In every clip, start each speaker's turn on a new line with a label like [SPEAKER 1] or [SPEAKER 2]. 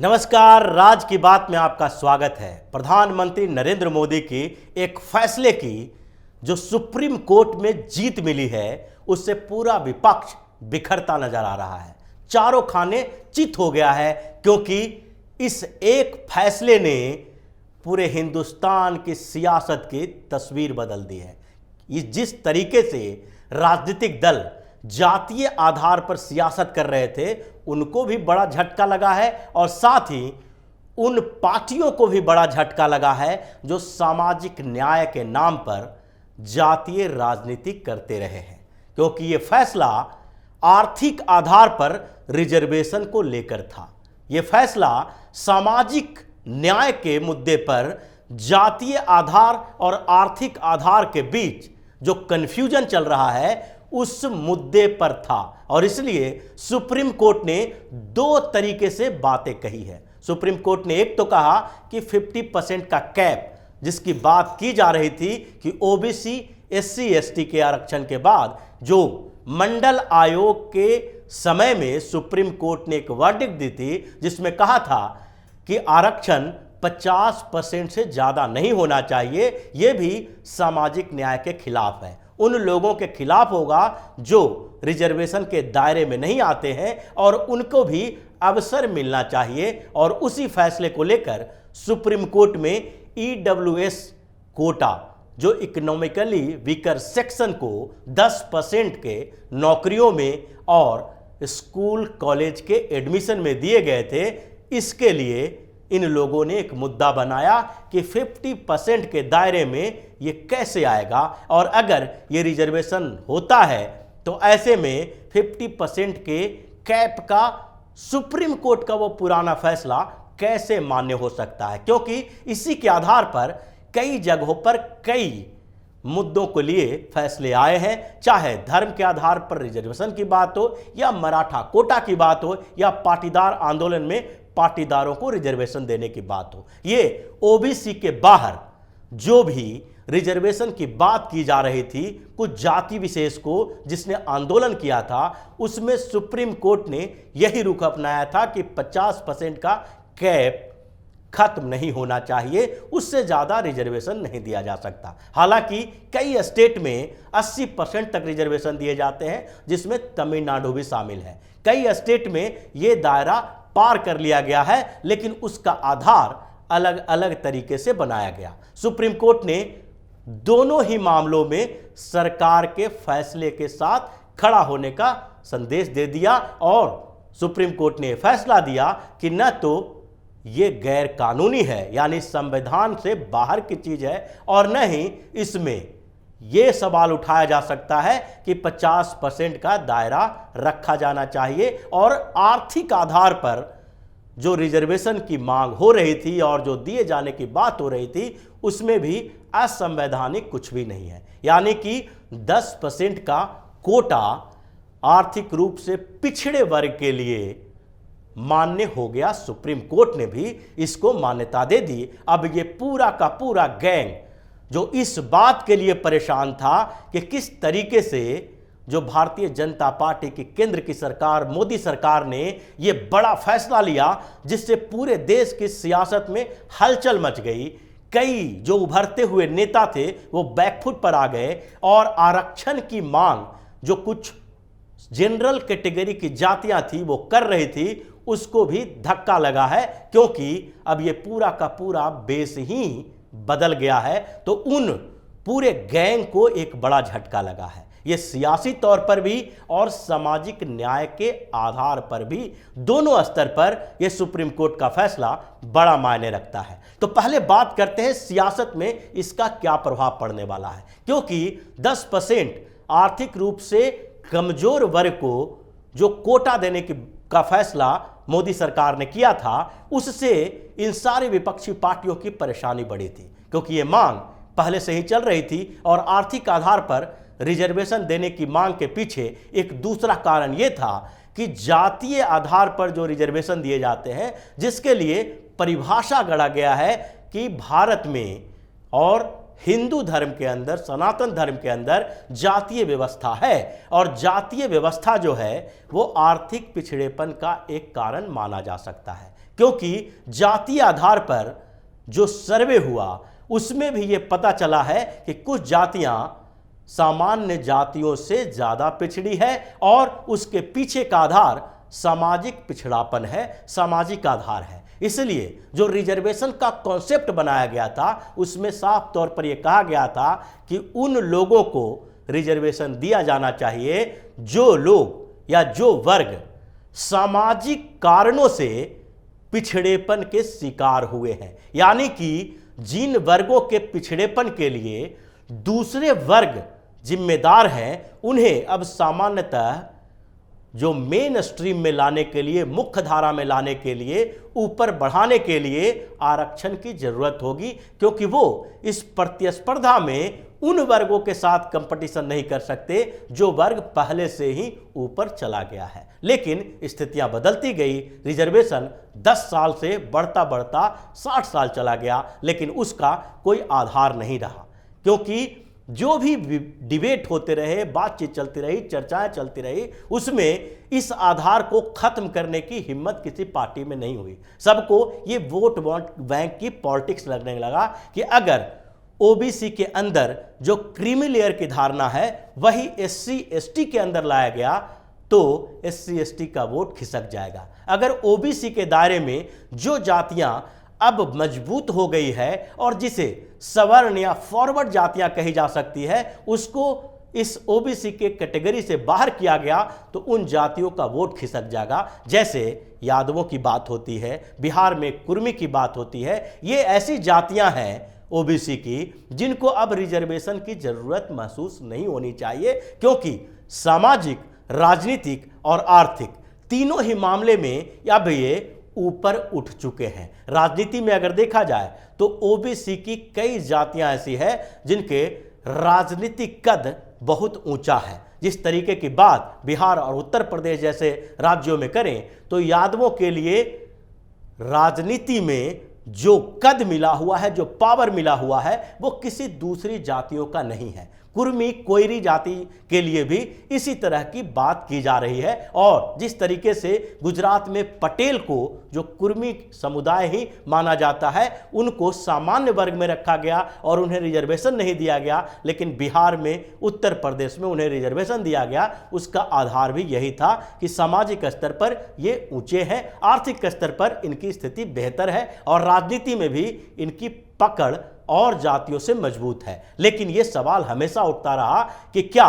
[SPEAKER 1] नमस्कार, राज की बात में आपका स्वागत है। प्रधानमंत्री नरेंद्र मोदी की एक फैसले की जो सुप्रीम कोर्ट में जीत मिली है, उससे पूरा विपक्ष बिखरता नजर आ रहा है। चारों खाने चित हो गया है, क्योंकि इस एक फैसले ने पूरे हिंदुस्तान की सियासत की तस्वीर बदल दी है। जिस तरीके से राजनीतिक दल जातीय आधार पर सियासत कर रहे थे, उनको भी बड़ा झटका लगा है और साथ ही उन पार्टियों को भी बड़ा झटका लगा है जो सामाजिक न्याय के नाम पर जातीय राजनीति करते रहे हैं। क्योंकि यह फैसला आर्थिक आधार पर रिजर्वेशन को लेकर था। यह फैसला सामाजिक न्याय के मुद्दे पर जातीय आधार और आर्थिक आधार के बीच जो कन्फ्यूजन चल रहा है, उस मुद्दे पर था। और इसलिए सुप्रीम कोर्ट ने दो तरीके से बातें कही है। सुप्रीम कोर्ट ने एक तो कहा कि 50% का कैप, जिसकी बात की जा रही थी कि ओबीसी एससी एसटी के आरक्षण के बाद जो मंडल आयोग के समय में सुप्रीम कोर्ट ने एक वर्डिक्ट दी थी, जिसमें कहा था कि आरक्षण 50% से ज्यादा नहीं होना चाहिए। यह भी सामाजिक न्याय के खिलाफ है। उन लोगों के खिलाफ होगा जो रिजर्वेशन के दायरे में नहीं आते हैं, और उनको भी अवसर मिलना चाहिए। और उसी फैसले को लेकर सुप्रीम कोर्ट में ईडब्ल्यूएस कोटा, जो इकोनॉमिकली वीकर सेक्शन को 10% के नौकरियों में और स्कूल कॉलेज के एडमिशन में दिए गए थे, इसके लिए इन लोगों ने एक मुद्दा बनाया कि 50% के दायरे में ये कैसे आएगा, और अगर ये रिजर्वेशन होता है तो ऐसे में 50% के कैप का सुप्रीम कोर्ट का वो पुराना फैसला कैसे मान्य हो सकता है। क्योंकि इसी के आधार पर कई जगहों पर कई मुद्दों को लिए फैसले आए हैं, चाहे धर्म के आधार पर रिजर्वेशन की बात हो, या मराठा कोटा की बात हो, या पाटीदार आंदोलन में पाटीदारों को रिजर्वेशन देने की बात हो। ये ओबीसी के बाहर जो भी रिजर्वेशन की बात की जा रही थी, कुछ जाति विशेष को जिसने आंदोलन किया था, उसमें सुप्रीम कोर्ट ने यही रुख अपनाया था कि 50% का कैप खत्म नहीं होना चाहिए, उससे ज्यादा रिजर्वेशन नहीं दिया जा सकता। हालांकि कई स्टेट में 80% तक रिजर्वेशन दिए जाते हैं, जिसमें तमिलनाडु भी शामिल है। कई स्टेट में यह दायरा पार कर लिया गया है, लेकिन उसका आधार अलग अलग तरीके से बनाया गया। सुप्रीम कोर्ट ने दोनों ही मामलों में सरकार के फैसले के साथ खड़ा होने का संदेश दे दिया, और सुप्रीम कोर्ट ने फैसला दिया कि न तो ये गैर कानूनी है, यानी संविधान से बाहर की चीज है, और न ही इसमें यह सवाल उठाया जा सकता है कि 50% का दायरा रखा जाना चाहिए। और आर्थिक आधार पर जो रिजर्वेशन की मांग हो रही थी और जो दिए जाने की बात हो रही थी, उसमें भी असंवैधानिक कुछ भी नहीं है। यानी कि 10% का कोटा आर्थिक रूप से पिछड़े वर्ग के लिए मान्य हो गया। सुप्रीम कोर्ट ने भी इसको मान्यता दे दी। अब ये पूरा का पूरा गैंग जो इस बात के लिए परेशान था कि किस तरीके से जो भारतीय जनता पार्टी की केंद्र की सरकार, मोदी सरकार ने यह बड़ा फैसला लिया, जिससे पूरे देश की सियासत में हलचल मच गई। कई जो उभरते हुए नेता थे वो बैकफुट पर आ गए, और आरक्षण की मांग जो कुछ जनरल कैटेगरी की जातियां थी वो कर रही थी, उसको भी धक्का लगा है। क्योंकि अब ये पूरा का पूरा बेस ही बदल गया है, तो उन पूरे गैंग को एक बड़ा झटका लगा है। यह सियासी तौर पर भी और सामाजिक न्याय के आधार पर भी, दोनों स्तर पर यह सुप्रीम कोर्ट का फैसला बड़ा मायने रखता है। तो पहले बात करते हैं सियासत में इसका क्या प्रभाव पड़ने वाला है। क्योंकि 10% आर्थिक रूप से कमजोर वर्ग को जो कोटा देने का फैसला मोदी सरकार ने किया था, उससे इन सारी विपक्षी पार्टियों की परेशानी बढ़ी थी। क्योंकि यह मांग पहले से ही चल रही थी, और आर्थिक आधार पर रिजर्वेशन देने की मांग के पीछे एक दूसरा कारण यह था कि जातीय आधार पर जो रिजर्वेशन दिए जाते हैं, जिसके लिए परिभाषा गढ़ा गया है कि भारत में और हिंदू धर्म के अंदर, सनातन धर्म के अंदर जातीय व्यवस्था है, और जातीय व्यवस्था जो है वो आर्थिक पिछड़ेपन का एक कारण माना जा सकता है। क्योंकि जातीय आधार पर जो सर्वे हुआ उसमें भी ये पता चला है कि कुछ जातियां सामान्य जातियों से ज्यादा पिछड़ी है और उसके पीछे का आधार सामाजिक पिछड़ापन है, सामाजिक आधार है। इसलिए जो रिजर्वेशन का कॉन्सेप्ट बनाया गया था उसमें साफ तौर पर यह कहा गया था कि उन लोगों को रिजर्वेशन दिया जाना चाहिए जो लोग या जो वर्ग सामाजिक कारणों से पिछड़ेपन के शिकार हुए हैं, यानी कि जिन वर्गों के पिछड़ेपन के लिए दूसरे वर्ग जिम्मेदार हैं उन्हें अब सामान्यतः जो मेन स्ट्रीम में लाने के लिए, मुख्य धारा में लाने के लिए, ऊपर बढ़ाने के लिए आरक्षण की जरूरत होगी, क्योंकि वो इस प्रतिस्पर्धा में उन वर्गों के साथ कंपटीशन नहीं कर सकते जो वर्ग पहले से ही ऊपर चला गया है। लेकिन स्थितियां बदलती गई, रिजर्वेशन 10 साल से बढ़ता बढ़ता 60 साल चला गया, लेकिन उसका कोई आधार नहीं रहा, क्योंकि जो भी डिबेट होते रहे, बातचीत चलती रही, चर्चाएं चलती रही, उसमें इस आधार को खत्म करने की हिम्मत किसी पार्टी में नहीं हुई। सबको ये वोट बैंक की पॉलिटिक्स लगने लगा कि अगर ओबीसी के अंदर जो क्रीमी लेयर की धारणा है वही एससी एसटी के अंदर लाया गया तो एससी एसटी का वोट खिसक जाएगा। अगर ओबीसी के दायरे में जो जातियां अब मजबूत हो गई है और जिसे सवर्ण या फॉरवर्ड जातियां कही जा सकती है उसको इस ओबीसी के कैटेगरी से बाहर किया गया तो उन जातियों का वोट खिसक जाएगा। जैसे यादवों की बात होती है, बिहार में कुर्मी की बात होती है, ये ऐसी जातियां हैं ओबीसी की जिनको अब रिजर्वेशन की जरूरत महसूस नहीं होनी चाहिए, क्योंकि सामाजिक, राजनीतिक और आर्थिक तीनों ही मामले में अब ये ऊपर उठ चुके हैं। राजनीति में अगर देखा जाए तो ओबीसी की कई जातियां ऐसी हैं जिनके राजनीतिक कद बहुत ऊंचा है। जिस तरीके की बात बिहार और उत्तर प्रदेश जैसे राज्यों में करें तो यादवों के लिए राजनीति में जो कद मिला हुआ है, जो पावर मिला हुआ है, वो किसी दूसरी जातियों का नहीं है। कुर्मी, कोयरी जाति के लिए भी इसी तरह की बात की जा रही है। और जिस तरीके से गुजरात में पटेल को, जो कुर्मी समुदाय ही माना जाता है, उनको सामान्य वर्ग में रखा गया और उन्हें रिजर्वेशन नहीं दिया गया, लेकिन बिहार में, उत्तर प्रदेश में उन्हें रिजर्वेशन दिया गया, उसका आधार भी यही था कि सामाजिक स्तर पर ये ऊंचे हैं, आर्थिक स्तर पर इनकी स्थिति बेहतर है और राजनीति में भी इनकी पकड़ और जातियों से मजबूत है। लेकिन यह सवाल हमेशा उठता रहा कि क्या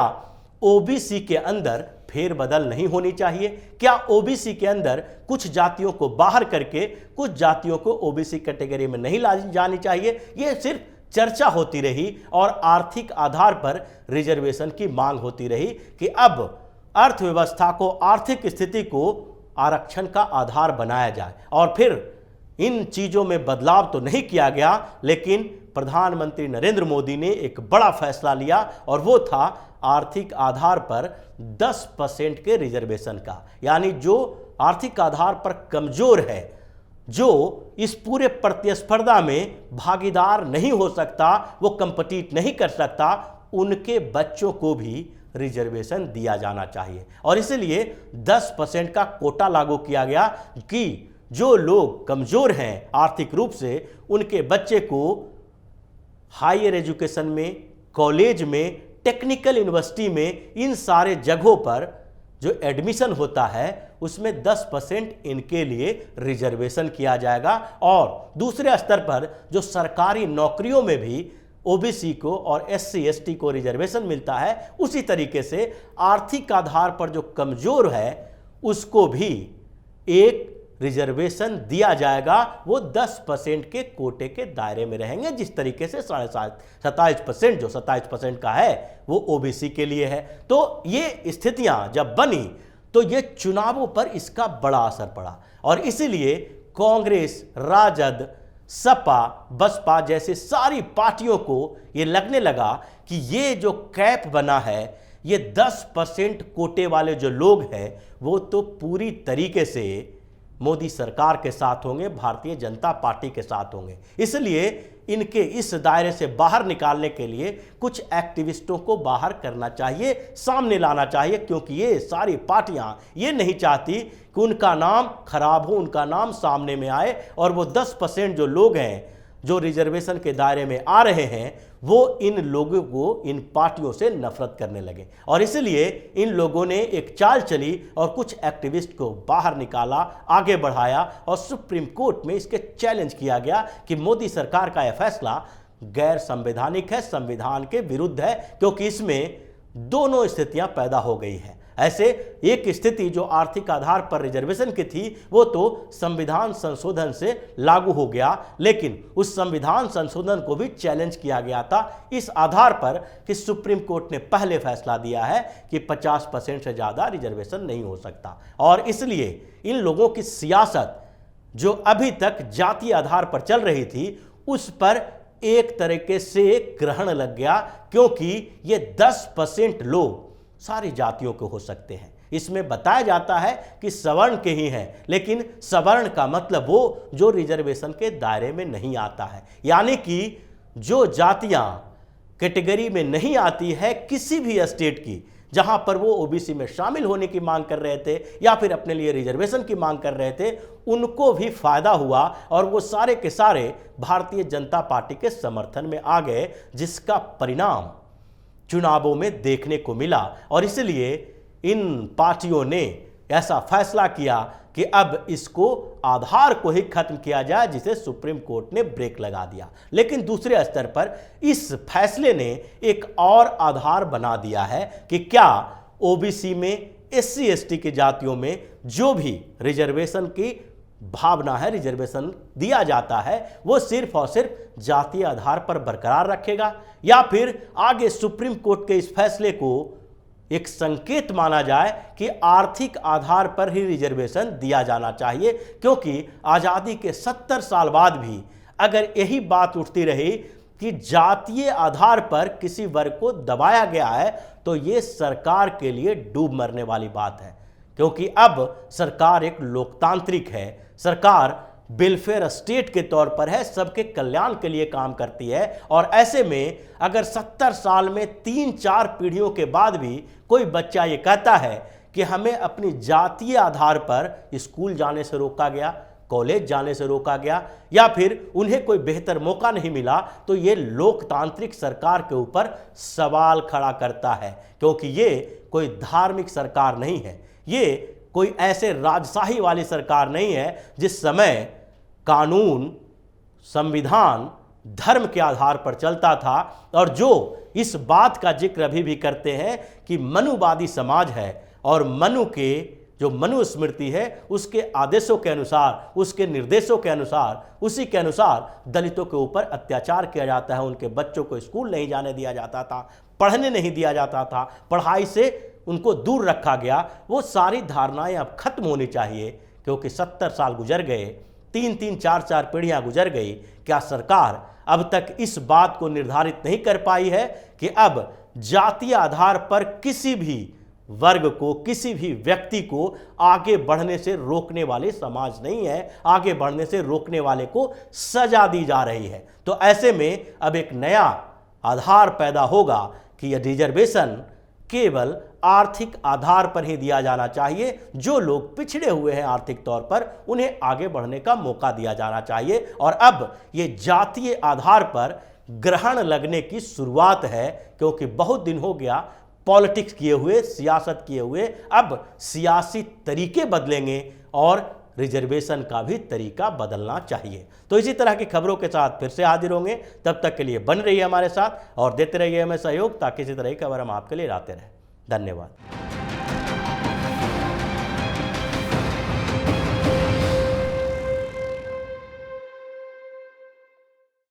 [SPEAKER 1] ओबीसी के अंदर फेरबदल नहीं होनी चाहिए? क्या ओबीसी के अंदर कुछ जातियों को बाहर करके कुछ जातियों को ओबीसी कैटेगरी में नहीं लाई जानी चाहिए? यह सिर्फ चर्चा होती रही और आर्थिक आधार पर रिजर्वेशन की मांग होती रही कि अब अर्थव्यवस्था को, आर्थिक स्थिति को आरक्षण का आधार बनाया जाए। और फिर इन चीजों में बदलाव तो नहीं किया गया, लेकिन प्रधानमंत्री नरेंद्र मोदी ने एक बड़ा फैसला लिया और वो था आर्थिक आधार पर 10% के रिजर्वेशन का। यानी जो आर्थिक आधार पर कमजोर है, जो इस पूरे प्रतिस्पर्धा में भागीदार नहीं हो सकता, वो कंपीट नहीं कर सकता, उनके बच्चों को भी रिजर्वेशन दिया जाना चाहिए। और इसलिए 10% का कोटा लागू किया गया कि जो लोग कमजोर हैं आर्थिक रूप से, उनके बच्चे को हायर एजुकेशन में, कॉलेज में, टेक्निकल यूनिवर्सिटी में, इन सारे जगहों पर जो एडमिशन होता है उसमें 10% इनके लिए रिजर्वेशन किया जाएगा। और दूसरे स्तर पर जो सरकारी नौकरियों में भी ओबीसी को और एससी एसटी को रिजर्वेशन मिलता है, उसी तरीके से आर्थिक आधार पर जो कमजोर है उसको भी एक रिजर्वेशन दिया जाएगा। वो 10% के कोटे के दायरे में रहेंगे, जिस तरीके से 27% जो 27% का है वो ओबीसी के लिए है। तो ये स्थितियां जब बनी तो ये चुनावों पर इसका बड़ा असर पड़ा और इसीलिए कांग्रेस, राजद, सपा, बसपा जैसे सारी पार्टियों को ये लगने लगा कि ये जो कैप बना है, ये 10% कोटे वाले जो लोग हैं वो तो पूरी तरीके से मोदी सरकार के साथ होंगे, भारतीय जनता पार्टी के साथ होंगे। इसलिए इनके इस दायरे से बाहर निकालने के लिए कुछ एक्टिविस्टों को बाहर करना चाहिए, सामने लाना चाहिए, क्योंकि ये सारी पार्टियां ये नहीं चाहती कि उनका नाम खराब हो, उनका नाम सामने में आए और वो 10% जो लोग हैं जो रिजर्वेशन के दायरे में आ रहे हैं वो इन लोगों को, इन पार्टियों से नफरत करने लगे। और इसलिए इन लोगों ने एक चाल चली और कुछ एक्टिविस्ट को बाहर निकाला, आगे बढ़ाया और सुप्रीम कोर्ट में इसके चैलेंज किया गया कि मोदी सरकार का यह फैसला गैर संवैधानिक है, संविधान के विरुद्ध है, क्योंकि इसमें दोनों स्थितियां पैदा हो गई हैं। ऐसे एक स्थिति जो आर्थिक आधार पर रिजर्वेशन की थी वो तो संविधान संशोधन से लागू हो गया, लेकिन उस संविधान संशोधन को भी चैलेंज किया गया था इस आधार पर कि सुप्रीम कोर्ट ने पहले फैसला दिया है कि 50% से ज़्यादा रिजर्वेशन नहीं हो सकता। और इसलिए इन लोगों की सियासत जो अभी तक जातीय आधार पर चल रही थी उस पर एक तरीके से ग्रहण लग गया, क्योंकि ये 10% लोग सारी जातियों के हो सकते हैं। इसमें बताया जाता है कि सवर्ण के ही हैं, लेकिन सवर्ण का मतलब वो जो रिजर्वेशन के दायरे में नहीं आता है, यानी कि जो जातियां कैटेगरी में नहीं आती है किसी भी स्टेट की, जहां पर वो ओबीसी में शामिल होने की मांग कर रहे थे या फिर अपने लिए रिजर्वेशन की मांग कर रहे थे, उनको भी फायदा हुआ और वो सारे के सारे भारतीय जनता पार्टी के समर्थन में आ गए, जिसका परिणाम चुनावों में देखने को मिला। और इसलिए इन पार्टियों ने ऐसा फैसला किया कि अब इसको आधार को ही खत्म किया जाए, जिसे सुप्रीम कोर्ट ने ब्रेक लगा दिया। लेकिन दूसरे स्तर पर इस फैसले ने एक और आधार बना दिया है कि क्या ओबीसी में, एससी एसटी की जातियों में जो भी रिजर्वेशन की भावना है, रिजर्वेशन दिया जाता है, वो सिर्फ और सिर्फ जातीय आधार पर बरकरार रखेगा, या फिर आगे सुप्रीम कोर्ट के इस फैसले को एक संकेत माना जाए कि आर्थिक आधार पर ही रिजर्वेशन दिया जाना चाहिए। क्योंकि आज़ादी के 70 साल बाद भी अगर यही बात उठती रही कि जातीय आधार पर किसी वर्ग को दबाया गया है, तो ये सरकार के लिए डूब मरने वाली बात है। क्योंकि अब सरकार एक लोकतांत्रिक है, सरकार वेलफेयर स्टेट के तौर पर है, सबके कल्याण के लिए काम करती है। और ऐसे में अगर 70 साल में 3-4 पीढ़ियों के बाद भी कोई बच्चा ये कहता है कि हमें अपनी जातीय आधार पर स्कूल जाने से रोका गया, कॉलेज जाने से रोका गया, या फिर उन्हें कोई बेहतर मौका नहीं मिला, तो ये लोकतांत्रिक सरकार के ऊपर सवाल खड़ा करता है। क्योंकि ये कोई धार्मिक सरकार नहीं है, ये कोई ऐसे राजशाही वाली सरकार नहीं है जिस समय कानून, संविधान धर्म के आधार पर चलता था। और जो इस बात का जिक्र अभी भी करते हैं कि मनुवादी समाज है और मनु के जो मनुस्मृति है उसके आदेशों के अनुसार, उसके निर्देशों के अनुसार, उसी के अनुसार दलितों के ऊपर अत्याचार किया जाता है। उनके बच्चों को स्कूल नहीं जाने दिया जाता था, पढ़ने नहीं दिया जाता था, पढ़ाई से उनको दूर रखा गया। वो सारी धारणाएं अब खत्म होनी चाहिए, क्योंकि 70 साल गुजर गए, 3-3, 4-4 पीढ़ियां गुजर गई। क्या सरकार अब तक इस बात को निर्धारित नहीं कर पाई है कि अब जातीय आधार पर किसी भी वर्ग को, किसी भी व्यक्ति को आगे बढ़ने से रोकने वाले समाज नहीं है, आगे बढ़ने से रोकने वाले को सजा दी जा रही है। तो ऐसे में अब एक नया आधार पैदा होगा कि यह रिजर्वेशन केवल आर्थिक आधार पर ही दिया जाना चाहिए। जो लोग पिछड़े हुए हैं आर्थिक तौर पर, उन्हें आगे बढ़ने का मौका दिया जाना चाहिए। और अब ये जातीय आधार पर ग्रहण लगने की शुरुआत है, क्योंकि बहुत दिन हो गया पॉलिटिक्स किए हुए, सियासत किए हुए। अब सियासी तरीके बदलेंगे और रिजर्वेशन का भी तरीका बदलना चाहिए। तो इसी तरह की खबरों के साथ फिर से हाजिर होंगे। तब तक के लिए बन रहिए हमारे साथ और देते रहिए हमें सहयोग, ताकि इसी तरह की खबर हम आपके लिए लाते रहें। धन्यवाद।